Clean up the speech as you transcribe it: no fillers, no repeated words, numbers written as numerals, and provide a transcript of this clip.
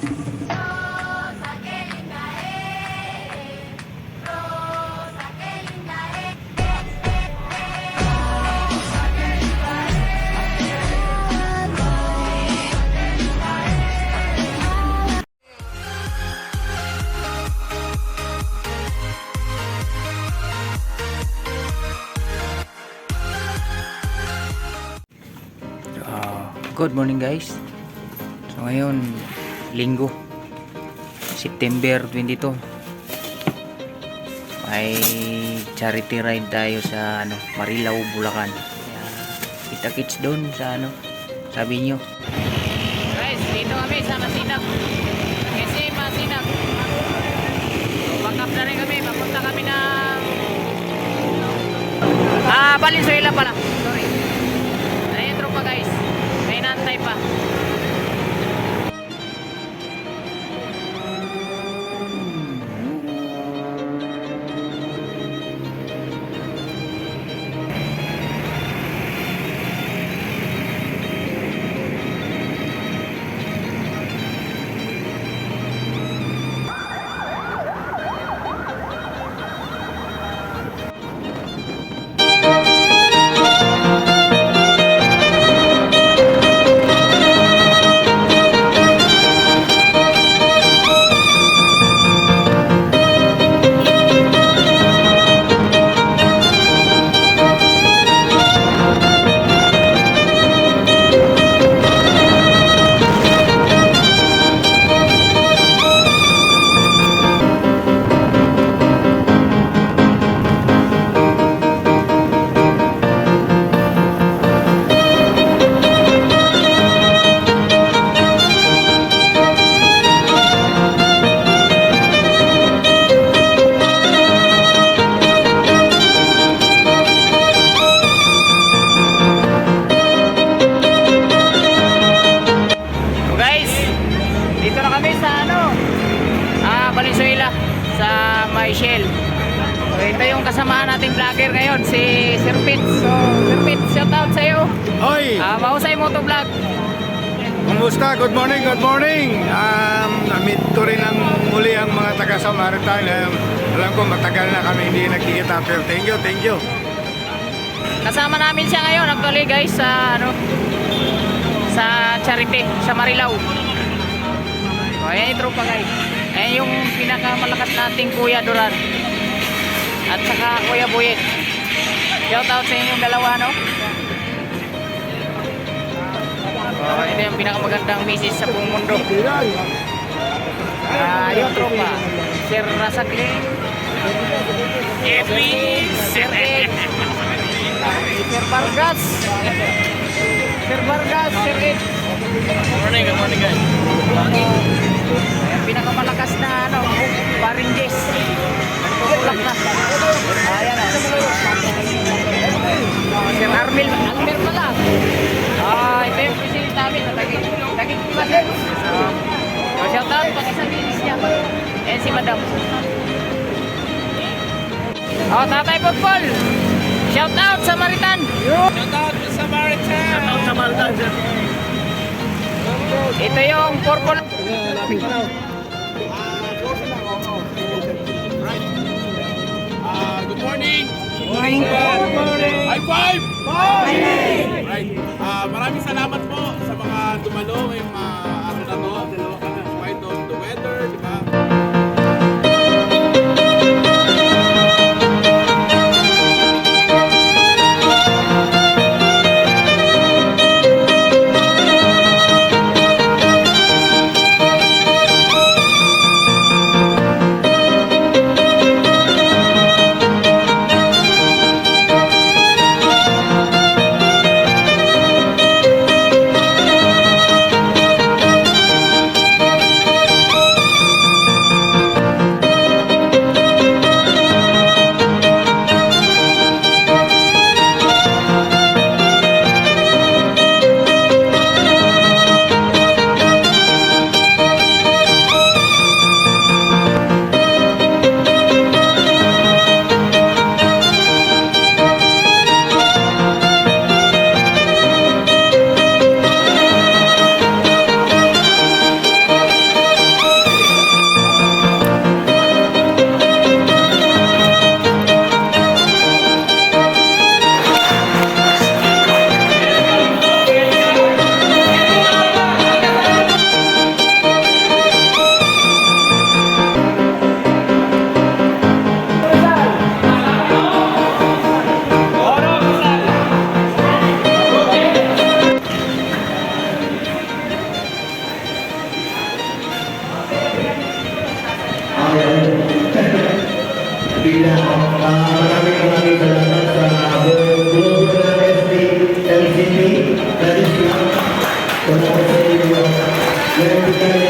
Good morning guys. So ngayon Linggo, September 22. May charity ride tayo sa Marilao, Bulacan. Kaya kita-kits doon sa sabi nyo. Guys, dito kami sa Masinag. Kasi Masinag. Back up na rin kami. Papunta kami ng Valenzuela pala. Sorry. Ayun tropa guys. May nantay pa. Valenzuela sa Michelle. So, ito yung kasamahan nating vlogger ngayon, si Sir Pete. So, Sir Pete, shout out sa iyo. Hoy! Mahusay mo to vlog. Kumusta? Good morning, good morning. Namit ko rin ang muli ang mga taga Samaritan. Alam ko matagal na kami hindi nagkikita, pero thank you, thank you. Kasama namin siya ngayon actually guys sa sa charity sa Marilao. So, ayan yung tropa guys. Ayan yung pinakamalakas nating Kuya Duran at saka Kuya Buyet. Shout out sa inyong dalawa, no? So, ito yung pinakamagandang misis sa buong mundo. Yung tropa Sir Rasakli, Sir Ed, Sir Vargas, Sir Ed. Good morning guys. Ayan, pinakamalakas na Barinjes. Nagtutulak na. Ayan o. Sir Armil pala. Ito yung president namin na Daging Kimasin. So, shout out pag isang bilis niya. Ayan si Madam. Tatay Pagpol. Shout out sa Maritan. Shout out sa Samaritan. Shout out sa Maldan. Ito yung purple. Good morning. Morning. High five. Right. Maraming salamat po sa mga dumalo ngayong araw na to. In spite of the weather, di ba? maraming salamat sa buong ng SD, LCP, that is lang. Salamat sa inyo.